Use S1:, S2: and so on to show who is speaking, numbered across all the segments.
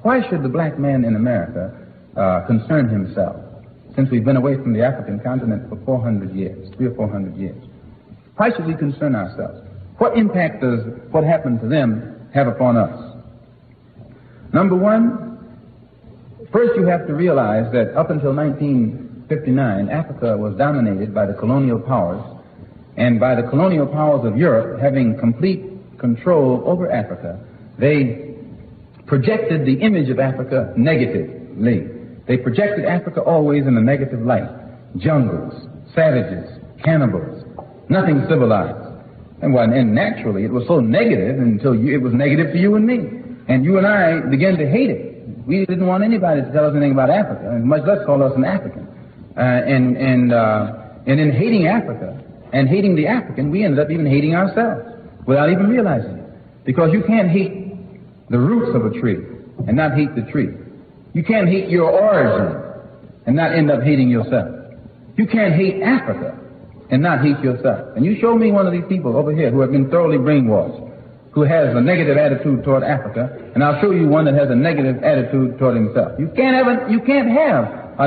S1: why should the black man in America concern himself, since we've been away from the African continent for 400 years, 300 or 400 years? Why should we concern ourselves? What impact does what happened to them have upon us? Number one, first you have to realize that up until 1959, Africa was dominated by the colonial powers, and by the colonial powers of Europe having complete control over Africa, they projected the image of Africa negatively. They projected Africa always in a negative light. Jungles, savages, cannibals, nothing civilized. And naturally, it was so negative until it was negative to you and me. And you and I began to hate it. We didn't want anybody to tell us anything about Africa, and much less call us an African. And in hating Africa and hating the African, we ended up even hating ourselves without even realizing it. Because you can't hate the roots of a tree and not hate the tree. You can't hate your origin and not end up hating yourself. You can't hate Africa and not hate yourself. And you show me one of these people over here who have been thoroughly brainwashed, who has a negative attitude toward Africa, and I'll show you one that has a negative attitude toward himself. You can't have a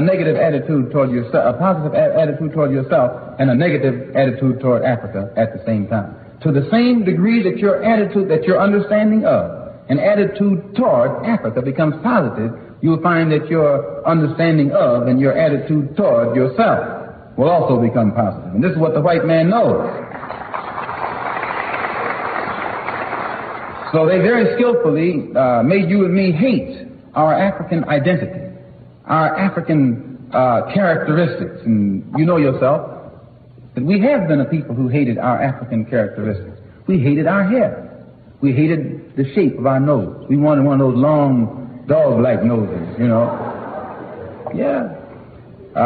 S1: negative attitude toward yourself, a positive attitude toward yourself, and a negative attitude toward Africa at the same time. To the same degree that your attitude, that your understanding of and attitude toward Africa becomes positive, you'll find that your understanding of and your attitude toward yourself will also become positive. And this is what the white man knows. So they very skillfully made you and me hate our African identity, our African characteristics. And you know yourself that we have been a people who hated our African characteristics. We hated our hair. We hated the shape of our nose. We wanted one of those long, dog-like noses, you know. Yeah.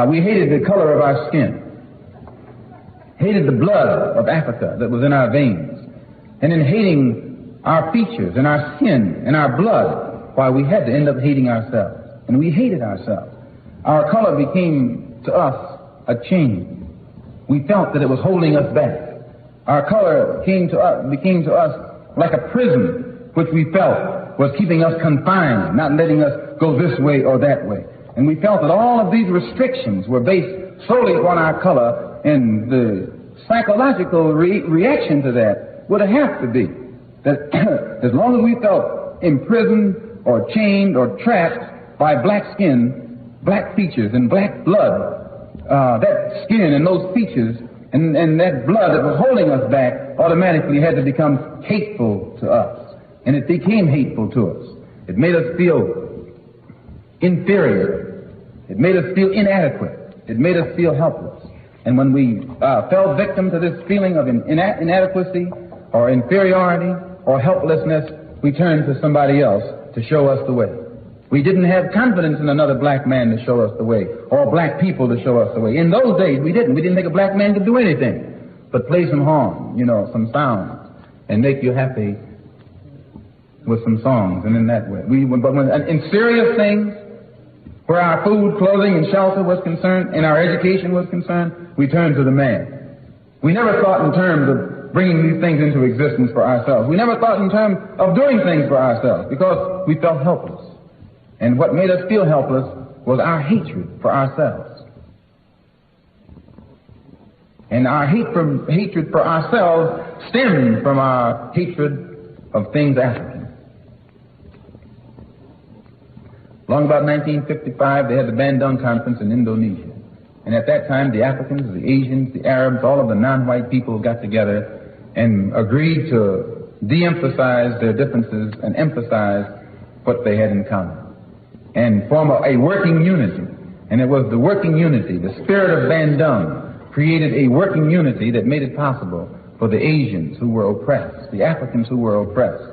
S1: We hated the color of our skin. Hated the blood of Africa that was in our veins. And in hating our features and our skin and our blood, why, we had to end up hating ourselves. And we hated ourselves. Our color became to us a chain. We felt that it was holding us back. Our color became to us like a prison, which we felt was keeping us confined, not letting us go this way or that way. And we felt that all of these restrictions were based solely upon our color, and the psychological reaction to that would have to be that as long as we felt imprisoned or chained or trapped by black skin, black features, and black blood, that skin and those features and that blood that was holding us back automatically had to become hateful to us. And it became hateful to us. It made us feel inferior. It made us feel inadequate. It made us feel helpless. And when we fell victim to this feeling of inadequacy or inferiority or helplessness, we turned to somebody else to show us the way. We didn't have confidence in another black man to show us the way, or black people to show us the way. In those days, we didn't. We didn't think a black man could do anything but play some horn, some sound, and make you happy with some songs, and in that way. But in serious things, where our food, clothing, and shelter was concerned, and our education was concerned, we turned to the man. We never thought in terms of bringing these things into existence for ourselves. We never thought in terms of doing things for ourselves, because we felt helpless. And what made us feel helpless was our hatred for ourselves. And our hatred for ourselves stemmed from our hatred of things African. Long about 1955, they had the Bandung Conference in Indonesia. And at that time, the Africans, the Asians, the Arabs, all of the non-white people got together and agreed to de-emphasize their differences and emphasize what they had in common, and form a working unity. And it was the working unity, the spirit of Bandung created a working unity that made it possible for the Asians who were oppressed, the Africans who were oppressed,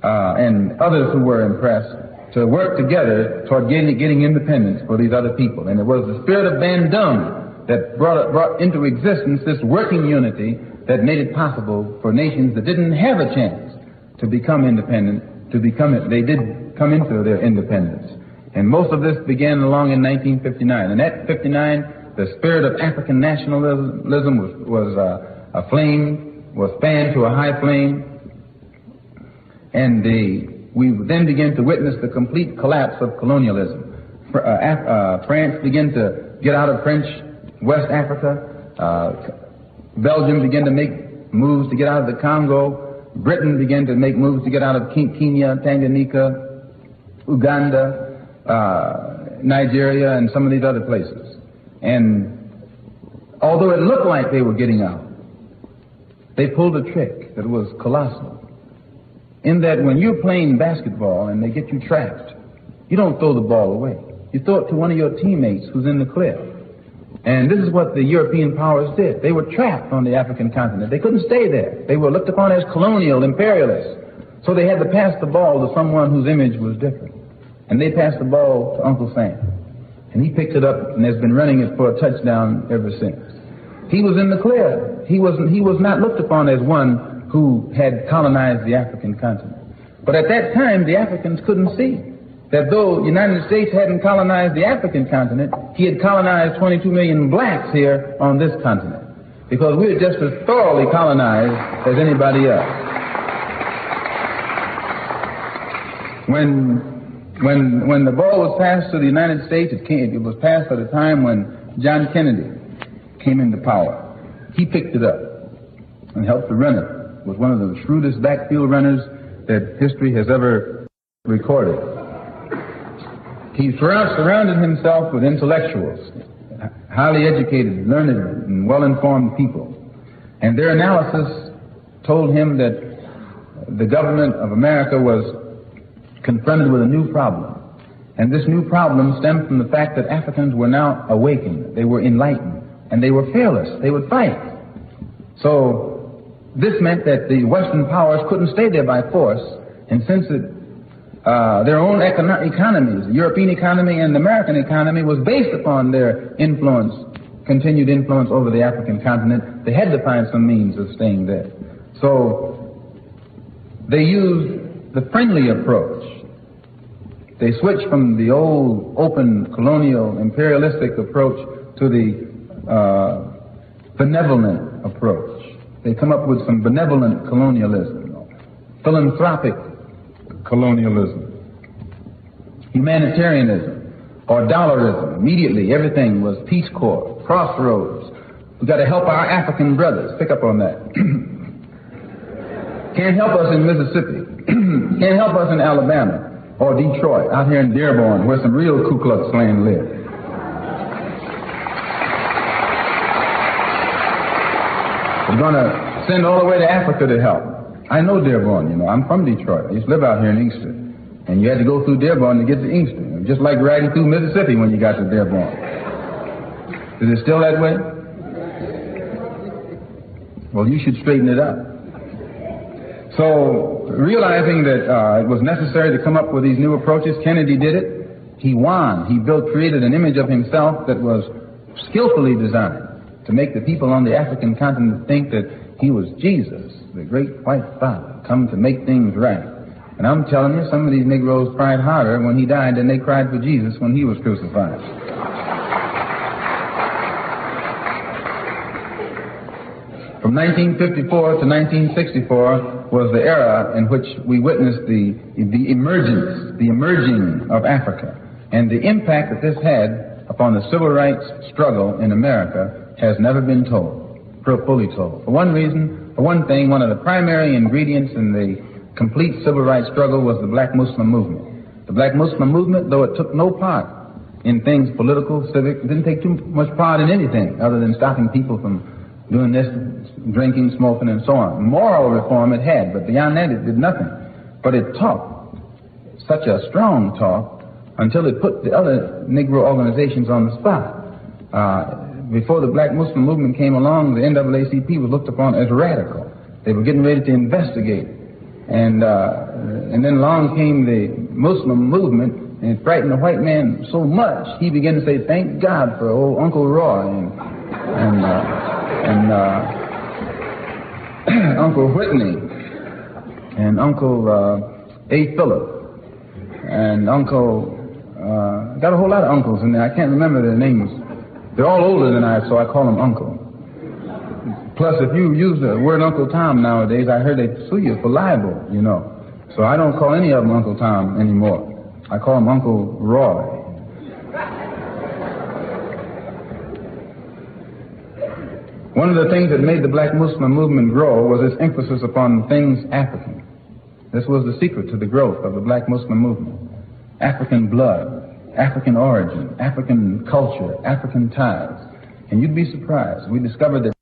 S1: and others who were impressed, to work together toward getting independence for these other people. And it was the spirit of Bandung that brought into existence this working unity that made it possible for nations that didn't have a chance to become independent to become it. They did come into their independence. And most of this began along in 1959. And at 59, the spirit of African nationalism was fanned to a high flame. And the we then begin to witness the complete collapse of colonialism. France began to get out of French West Africa. Belgium began to make moves to get out of the Congo. Britain began to make moves to get out of Kenya, Tanganyika, Uganda, Nigeria, and some of these other places. And although it looked like they were getting out, they pulled a trick that was colossal. In that when you're playing basketball and they get you trapped, you don't throw the ball away. You throw it to one of your teammates who's in the clear. And this is what the European powers did. They were trapped on the African continent. They couldn't stay there. They were looked upon as colonial imperialists. So they had to pass the ball to someone whose image was different. And they passed the ball to Uncle Sam. And he picked it up and has been running it for a touchdown ever since. He was in the clear. He was not looked upon as one who had colonized the African continent. But at that time, the Africans couldn't see that though the United States hadn't colonized the African continent, he had colonized 22 million blacks here on this continent. Because we were just as thoroughly colonized as anybody else. When the ball was passed to the United States, it was passed at a time when John Kennedy came into power. He picked it up and helped to run it. Was one of the shrewdest backfield runners that history has ever recorded. He surrounded himself with intellectuals, highly educated, learned, and well-informed people. And their analysis told him that the government of America was confronted with a new problem. And this new problem stemmed from the fact that Africans were now awakened. They were enlightened. And they were fearless. They would fight. So this meant that the Western powers couldn't stay there by force. And since their own economies, the European economy and the American economy, was based upon their influence, continued influence over the African continent, they had to find some means of staying there. So they used the friendly approach. They switched from the old open colonial imperialistic approach to the benevolent approach. They come up with some benevolent colonialism, philanthropic colonialism, humanitarianism, or dollarism. Immediately, everything was Peace Corps, crossroads. We've got to help our African brothers. Pick up on that. Can't help us in Mississippi. Can't help us in Alabama or Detroit, out here in Dearborn, where some real Ku Klux Klan live. We're going to send all the way to Africa to help. I know Dearborn, you know. I'm from Detroit. I used to live out here in Inkster. And you had to go through Dearborn to get to Inkster. Just like riding through Mississippi when you got to Dearborn. Is it still that way? Well, you should straighten it up. So, realizing that it was necessary to come up with these new approaches, Kennedy did it. He won. He created an image of himself that was skillfully designed to make the people on the African continent think that he was Jesus, the great white father, come to make things right. And I'm telling you, some of these Negroes cried harder when he died than they cried for Jesus when he was crucified. From 1954 to 1964 was the era in which we witnessed the emerging of Africa. And the impact that this had upon the civil rights struggle in America has never been fully told. For one thing, one of the primary ingredients in the complete civil rights struggle was the black Muslim movement. The black Muslim movement, though it took no part in things political, civic, it didn't take too much part in anything other than stopping people from doing this, drinking, smoking, and so on. Moral reform it had, but beyond that it did nothing. But it talked such a strong talk until it put the other Negro organizations on the spot. Before the black Muslim movement came along, the NAACP was looked upon as radical. They were getting ready to investigate. And then along came the Muslim movement, and it frightened the white man so much, he began to say, thank God for old Uncle Roy and Uncle Whitney and Uncle A. Phillip and Uncle, got a whole lot of uncles in there. I can't remember their names. They're all older than I, so I call them Uncle. Plus, if you use the word Uncle Tom nowadays, I heard they sue you for libel, you know. So I don't call any of them Uncle Tom anymore. I call him Uncle Roy. One of the things that made the black Muslim movement grow was its emphasis upon things African. This was the secret to the growth of the black Muslim movement. African blood, African origin, African culture, African ties. And you'd be surprised. We discovered that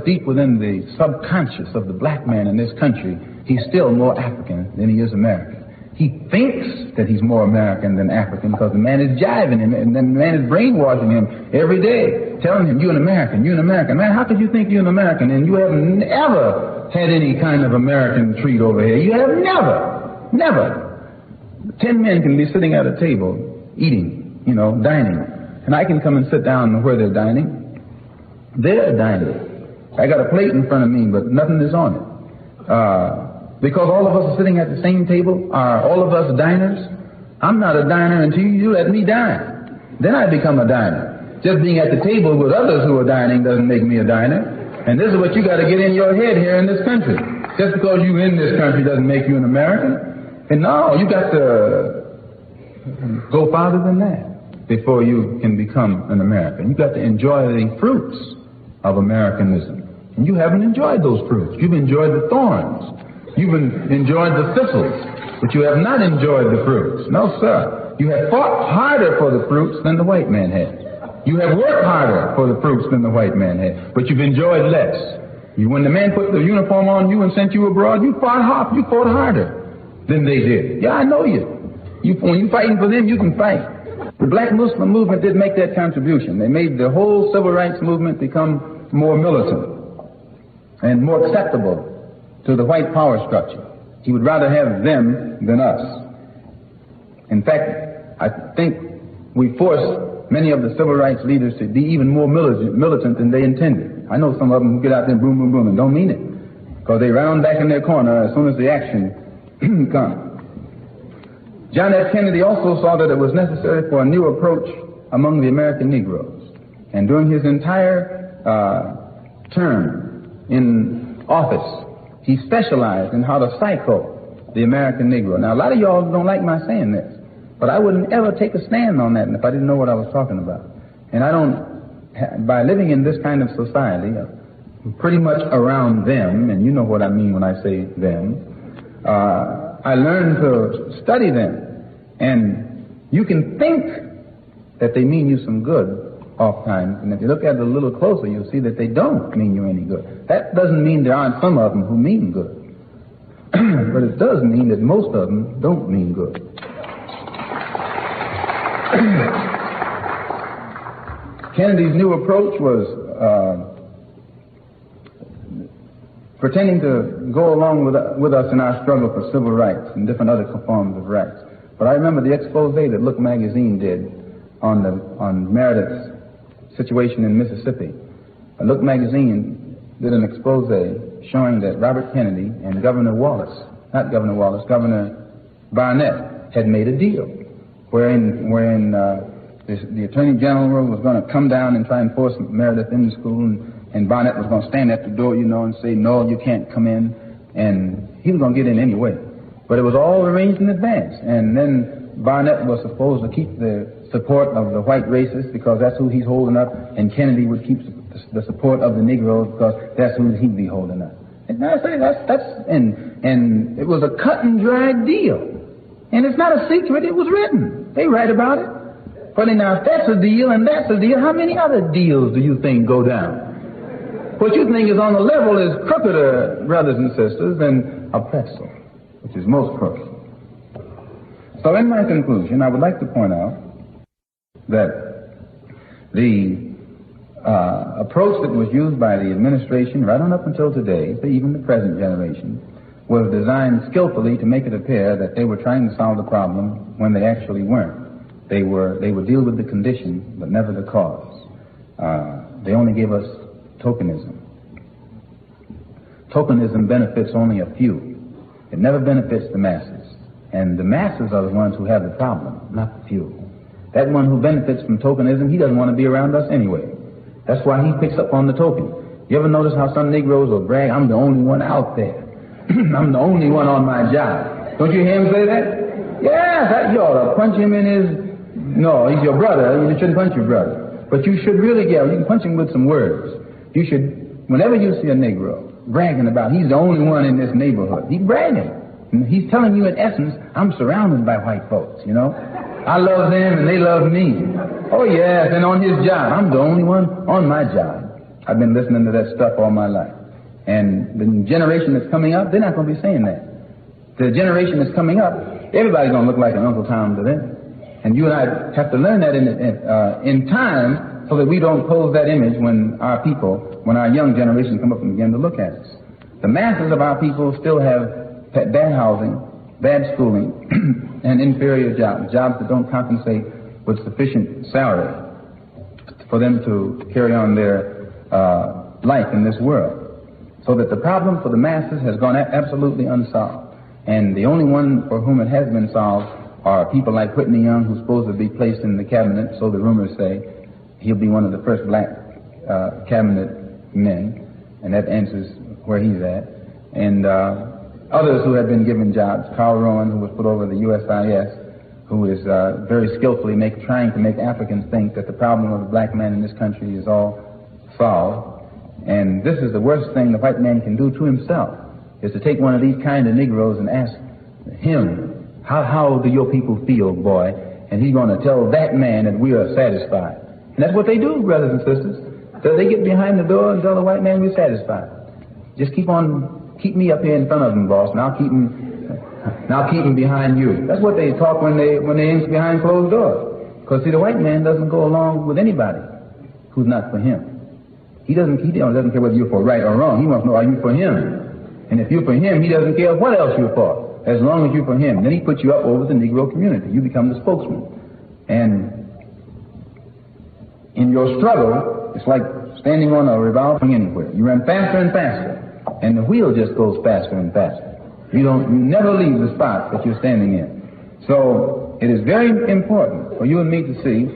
S1: deep within the subconscious of the black man in this country, he's still more African than he is American. He thinks that he's more American than African because the man is jiving him and then the man is brainwashing him every day, telling him, you're an American, you're an American. Man, how could you think you're an American and you have never had any kind of American treat over here? You have never. 10 men can be sitting at a table eating, dining. And I can come and sit down where they're dining. They're dining. I got a plate in front of me, but nothing is on it. Because all of us are sitting at the same table, are all of us diners? I'm not a diner until you let me dine. Then I become a diner. Just being at the table with others who are dining doesn't make me a diner. And this is what you got to get in your head here in this country. Just because you're in this country doesn't make you an American. And no, you got to go farther than that before you can become an American. You got to enjoy the fruits of Americanism. And you haven't enjoyed those fruits. You've enjoyed the thorns. You've enjoyed the thistles, but you have not enjoyed the fruits. No, sir. You have fought harder for the fruits than the white man had. You have worked harder for the fruits than the white man had, but you've enjoyed less. When the man put the uniform on you and sent you abroad, you fought harder than they did. Yeah, I know you. When you're fighting for them, you can fight. The black Muslim movement did make that contribution. They made the whole civil rights movement become more militant and more acceptable to the white power structure. He would rather have them than us. In fact, I think we forced many of the civil rights leaders to be even more militant than they intended. I know some of them who get out there boom, boom, boom and don't mean it, because they round back in their corner as soon as the action comes. John F. Kennedy also saw that it was necessary for a new approach among the American Negroes. And during his entire term in office, he specialized in how to psycho the American Negro. Now, a lot of y'all don't like my saying this, but I wouldn't ever take a stand on that if I didn't know what I was talking about. And I don't, by living in this kind of society, pretty much around them, and you know what I mean when I say them, I learned to study them. And you can think that they mean you some good oftentimes, and if you look at it a little closer, you'll see that they don't mean you any good. That doesn't mean there aren't some of them who mean good, but it does mean that most of them don't mean good. Kennedy's new approach was pretending to go along with us in our struggle for civil rights and different other forms of rights. But I remember the expose that Look magazine did on Meredith's situation in Mississippi. Look magazine did an expose showing that Robert Kennedy and Governor Barnett had made a deal wherein the Attorney General was going to come down and try and force Meredith into school, and Barnett was going to stand at the door, and say, no, you can't come in, and he was going to get in anyway. But it was all arranged in advance, and then Barnett was supposed to keep the support of the white racists because that's who he's holding up, and Kennedy would keep the support of the Negroes because that's who he'd be holding up. And I say and it was a cut and dried deal, and it's not a secret. It was written. They write about it. But now, if that's a deal and that's a deal, how many other deals do you think go down? What you think is on the level is crookeder, brothers and sisters, than a pretzel, which is most crooked. So in my conclusion, I would like to point out that the approach that was used by the administration right on up until today, even the present generation, was designed skillfully to make it appear that they were trying to solve the problem when they actually weren't. They would deal with the condition, but never the cause. They only gave us tokenism. Tokenism benefits only a few. It never benefits the masses. And the masses are the ones who have the problem, not the few. That one who benefits from tokenism, he doesn't want to be around us anyway. That's why he picks up on the token. You ever notice how some Negroes will brag, I'm the only one out there. I'm the only one on my job. Don't you hear him say that? Yes, you ought to punch him in his... No, he's your brother. You shouldn't punch your brother. But you should really, you can punch him with some words. You should, whenever you see a Negro bragging about he's the only one in this neighborhood, he's bragging. And he's telling you, in essence, I'm surrounded by white folks, you know. I love them and they love me. Oh, yes, and on his job, I'm the only one on my job. I've been listening to that stuff all my life. And the generation that's coming up, they're not going to be saying that. The generation that's coming up, everybody's going to look like an Uncle Tom to them. And you and I have to learn that in time so that we don't pose that image when our young generation come up and begin to look at us. The masses of our people still have bad housing, bad schooling, and inferior jobs that don't compensate with sufficient salary for them to carry on their life in this world. So that the problem for the masses has gone absolutely unsolved. And the only one for whom it has been solved are people like Whitney Young, who's supposed to be placed in the cabinet, so the rumors say. He'll be one of the first black cabinet men, and that answers where he's at. And others who have been given jobs, Carl Rowan, who was put over the USIS, who is very skillfully trying to make Africans think that the problem of the black man in this country is all solved. And this is the worst thing the white man can do to himself, is to take one of these kind of Negroes and ask him, how do your people feel, boy? And he's going to tell that man that we are satisfied. And that's what they do, brothers and sisters. So they get behind the door and tell the white man we're satisfied. Just keep me up here in front of them, boss, and I'll keep him behind you. That's what they talk when they in behind closed doors. Because see, the white man doesn't go along with anybody who's not for him. He doesn't care whether you're for right or wrong. He wants to know, are you for him? And if you're for him, he doesn't care what else you're for, as long as you're for him. Then he puts you up over the Negro community. You become the spokesman. And in your struggle, it's like standing on a revolver anywhere. You run faster and faster, and the wheel just goes faster and faster. You never leave the spot that you're standing in. So it is very important for you and me to see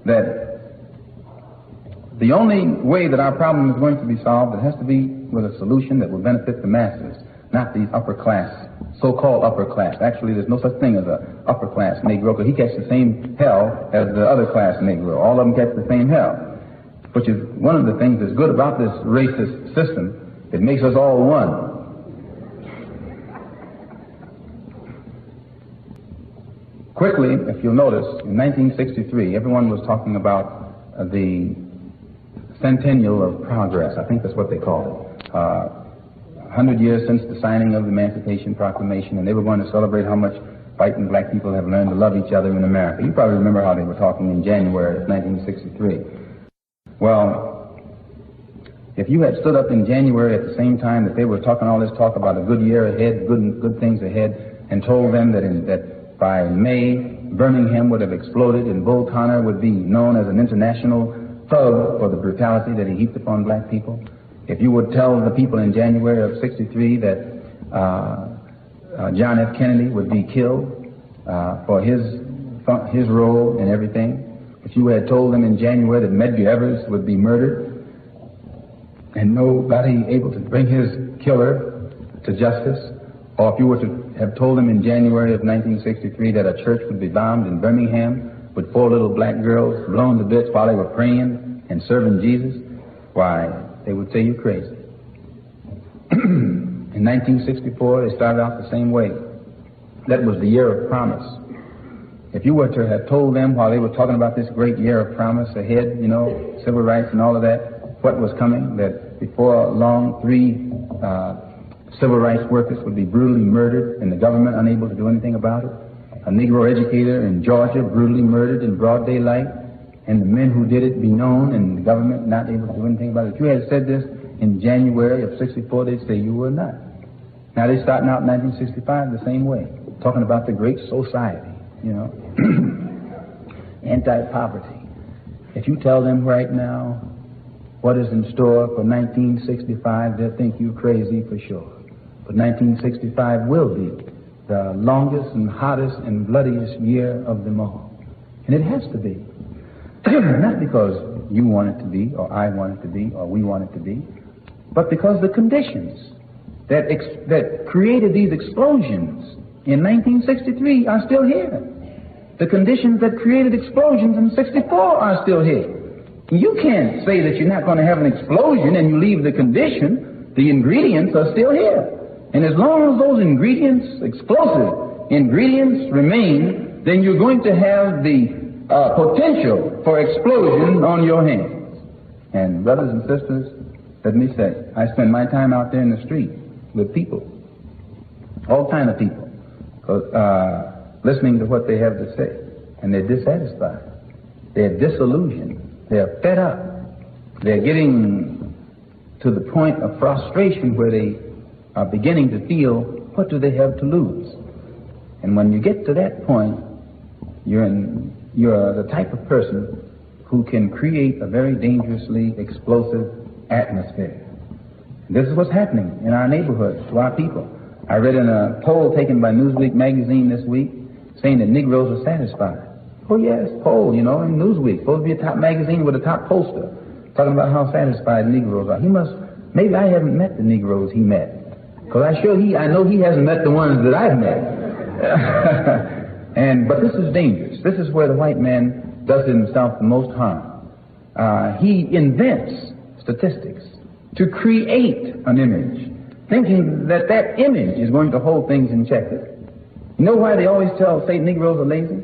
S1: that the only way that our problem is going to be solved, it has to be with a solution that will benefit the masses, not these upper class, so-called upper class. Actually, there's no such thing as an upper class Negro, because he gets the same hell as the other class Negro. All of them get the same hell, which is one of the things that's good about this racist system. It makes us all one. Quickly, if you'll notice, in 1963, everyone was talking about the centennial of progress. I think that's what they call it. 100 years since the signing of the Emancipation Proclamation, and they were going to celebrate how much white and black people have learned to love each other in America. You probably remember how they were talking in January of 1963. Well, if you had stood up in January at the same time that they were talking all this talk about a good year ahead, good things ahead, and told them that by May, Birmingham would have exploded and Bull Connor would be known as an international thug for the brutality that he heaped upon black people. If you would tell the people in January of 63 that John F. Kennedy would be killed for his role in everything, if you had told them in January that Medgar Evers would be murdered and nobody able to bring his killer to justice, or if you were to have told them in January of 1963 that a church would be bombed in Birmingham with 4 little black girls blown to bits while they were praying and serving Jesus, why, they would say you're crazy. In 1964, they started out the same way. That was the year of promise. If you were to have told them while they were talking about this great year of promise ahead, civil rights and all of that, what was coming, that before long 3 civil rights workers would be brutally murdered and the government unable to do anything about it, a Negro educator in Georgia brutally murdered in broad daylight, and the men who did it be known and the government not able to do anything about it. If you had said this in January of 64, they'd say you were not. Now they're starting out in 1965 the same way, talking about the great society, anti-poverty. If you tell them right now what is in store for 1965, they'll think you crazy for sure. But 1965 will be the longest and hottest and bloodiest year of them all. And it has to be. Not because you want it to be, or I want it to be, or we want it to be, but because the conditions that created these explosions in 1963 are still here. The conditions that created explosions in 64 are still here. You can't say that you're not going to have an explosion and you leave the condition. The ingredients are still here. And as long as those ingredients, explosive ingredients, remain, then you're going to have the potential for explosion on your hands. And brothers and sisters, let me say, I spend my time out there in the street with people, all kind of people, listening to what they have to say. And they're dissatisfied. They're disillusioned. They're fed up. They're getting to the point of frustration where they are beginning to feel, what do they have to lose? And when you get to that point, you're the type of person who can create a very dangerously explosive atmosphere. And this is what's happening in our neighborhoods to our people. I read in a poll taken by Newsweek magazine this week saying that Negroes are satisfied. Oh yes, poll, in Newsweek, supposed to be a top magazine with a top poster, talking about how satisfied Negroes are. Maybe I haven't met the Negroes he met, because I know he hasn't met the ones that I've met. But this is dangerous. This is where the white man does himself the most harm. He invents statistics to create an image, thinking that that image is going to hold things in check. You know why they always say Negroes are lazy?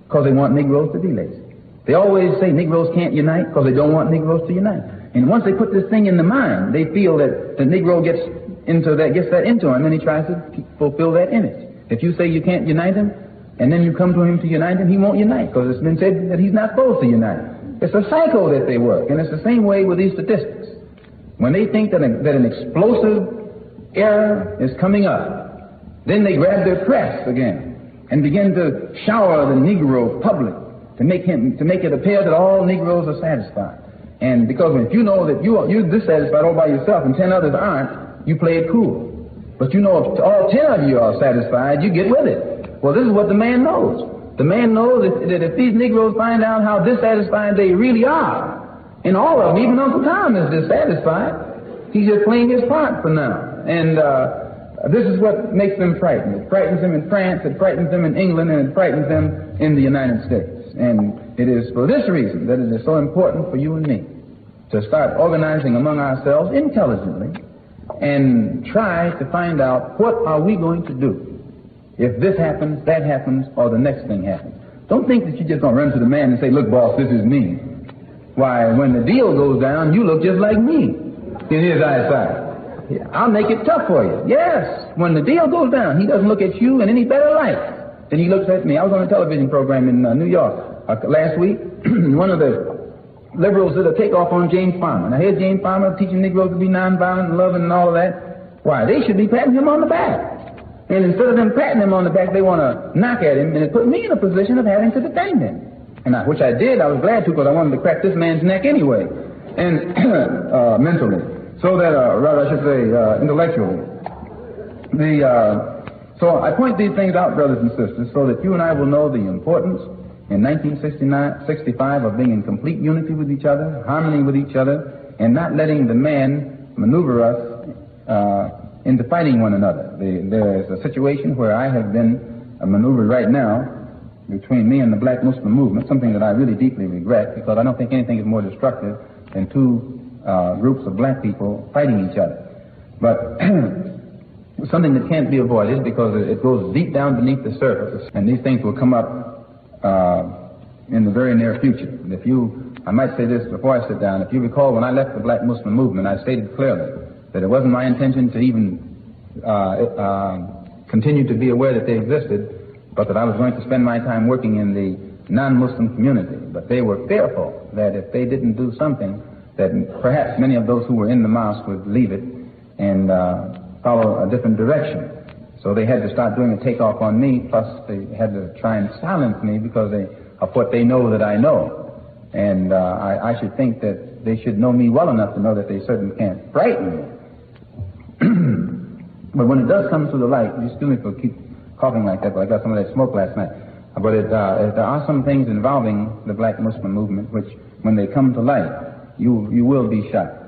S1: Because they want Negroes to be lazy. They always say Negroes can't unite because they don't want Negroes to unite. And once they put this thing in the mind, they feel that the Negro gets that into him, and he tries to fulfill that image. If you say you can't unite him, and then you come to him to unite him, he won't unite because it's been said that he's not supposed to unite. It's a cycle that they work, and it's the same way with these statistics. When they think that an explosive era is coming up, then they grab their press again and begin to shower the Negro public to make it appear that all Negroes are satisfied. And because if you know that you're dissatisfied all by yourself and 10 others aren't, you play it cool. But if all 10 of you are satisfied, you get with it. Well, this is what the man knows. The man knows that if these Negroes find out how dissatisfied they really are, and all of them, even Uncle Tom is dissatisfied, he's just playing his part for now. And this is what makes them frightened. It frightens them in France, it frightens them in England, and it frightens them in the United States. And it is for this reason that it is so important for you and me to start organizing among ourselves intelligently and try to find out what are we going to do if this happens, that happens, or the next thing happens. Don't think that you're just going to run to the man and say, look, boss, this is me. Why, when the deal goes down, you look just like me in his eyesight. Yeah, I'll make it tough for you. Yes, when the deal goes down, he doesn't look at you in any better light than he looks at me. I was on a television program in New York last week. One of the liberals did a takeoff on James Farmer. Now, here's James Farmer teaching Negroes to be nonviolent and loving and all of that. Why, they should be patting him on the back. And instead of them patting him on the back, they want to knock at him, and it put me in a position of having to defend him. And which I did. I was glad to, because I wanted to crack this man's neck anyway, and mentally. So that, rather I should say, intellectually. So I point these things out, brothers and sisters, so that you and I will know the importance in 1965 of being in complete unity with each other, harmony with each other, and not letting the man maneuver us into fighting one another. There is a situation where I have been maneuvered right now between me and the black Muslim movement, something that I really deeply regret, because I don't think anything is more destructive than two groups of black people fighting each other. But something that can't be avoided because it goes deep down beneath the surface, and these things will come up in the very near future. And I might say this before I sit down, if you recall, when I left the black Muslim movement, I stated clearly that it wasn't my intention to even continue to be aware that they existed, but that I was going to spend my time working in the non-Muslim community. But they were fearful that if they didn't do something, that perhaps many of those who were in the mosque would leave it and follow a different direction. So they had to start doing a takeoff on me, plus they had to try and silence me because of what they know that I know. And I should think that they should know me well enough to know that they certainly can't frighten me. But when it does come to the light, you still need to keep coughing like that, but I got some of that smoke last night. But there are some things involving the black Muslim movement which, when they come to light, you will be shocked.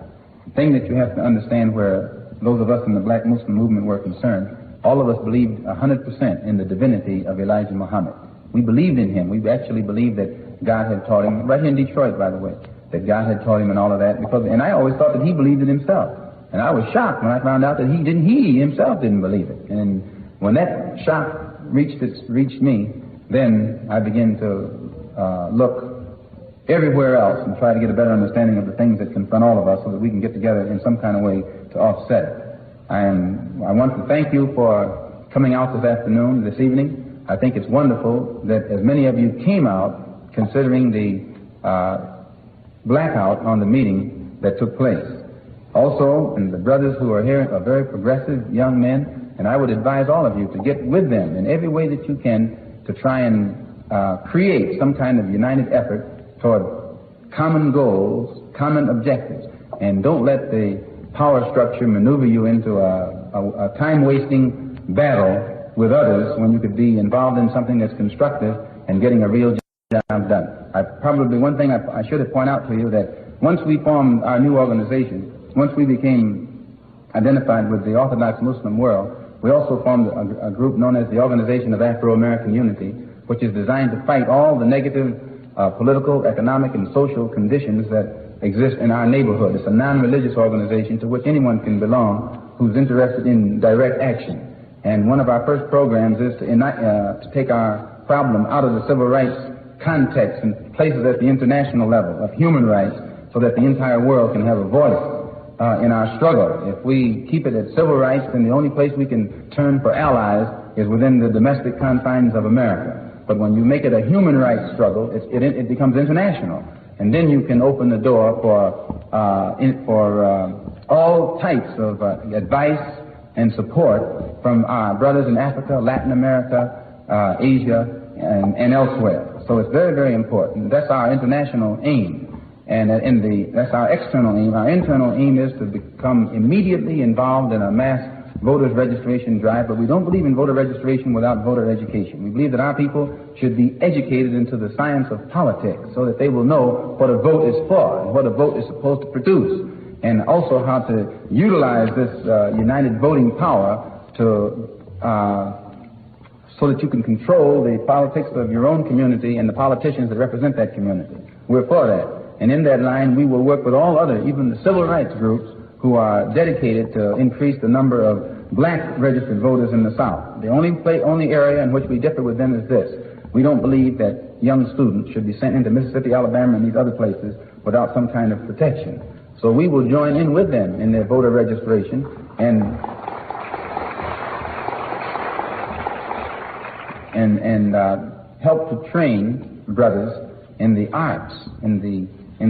S1: The thing that you have to understand where those of us in the black Muslim movement were concerned all of us believed 100% in the divinity of Elijah Muhammad. We believed in him. We actually believed that God had taught him, right here in Detroit, by the way, that God had taught him and all of that. And I always thought that he believed it himself. And I was shocked when I found out that he himself didn't believe it. And when that shock reached me, then I began to look everywhere else and try to get a better understanding of the things that confront all of us so that we can get together in some kind of way to offset it. I want to thank you for coming out this evening. I think it's wonderful that as many of you came out considering the blackout on the meeting that took place. Also, and the brothers who are here are very progressive young men, and I would advise all of you to get with them in every way that you can to try and create some kind of united effort toward common goals, common objectives, and don't let the power structure maneuver you into a time-wasting battle with others when you could be involved in something that's constructive and getting a real job done. One thing I should have pointed out to you that once we formed our new organization, once we became identified with the Orthodox Muslim world, we also formed a group known as the Organization of Afro-American Unity, which is designed to fight all the negative political, economic, and social conditions that exist in our neighborhood. It's a non-religious organization to which anyone can belong who's interested in direct action. And one of our first programs is to take our problem out of the civil rights context and place it at the international level of human rights so that the entire world can have a voice in our struggle. If we keep it at civil rights, then the only place we can turn for allies is within the domestic confines of America. But when you make it a human rights struggle, it becomes international. And then you can open the door for all types of advice and support from our brothers in Africa, Latin America, Asia, and elsewhere. So it's very, very important. That's our international aim. And that's our external aim. Our internal aim is to become immediately involved in a mass voters registration drive, but we don't believe in voter registration without voter education. We believe that our people should be educated into the science of politics so that they will know what a vote is for and what a vote is supposed to produce, and also how to utilize this united voting power so that you can control the politics of your own community and the politicians that represent that community. We're for that. And in that line, we will work with all other, even the civil rights groups, who are dedicated to increase the number of black registered voters in the South. The only area in which we differ with them is this. We don't believe that young students should be sent into Mississippi, Alabama, and these other places without some kind of protection. So we will join in with them in their voter registration and help to train brothers in the arts, in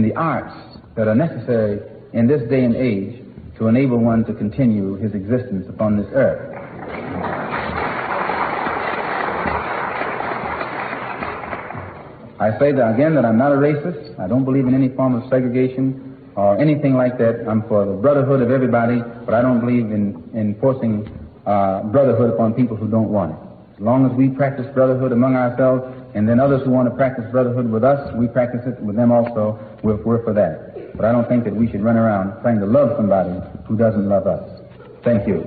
S1: the arts that are necessary in this day and age to enable one to continue his existence upon this earth. I say that again, that I'm not a racist. I don't believe in any form of segregation or anything like that. I'm for the brotherhood of everybody, but I don't believe in forcing brotherhood upon people who don't want it. As long as we practice brotherhood among ourselves, and then others who want to practice brotherhood with us, we practice it with them also. We're for that. But I don't think that we should run around trying to love somebody who doesn't love us. Thank you.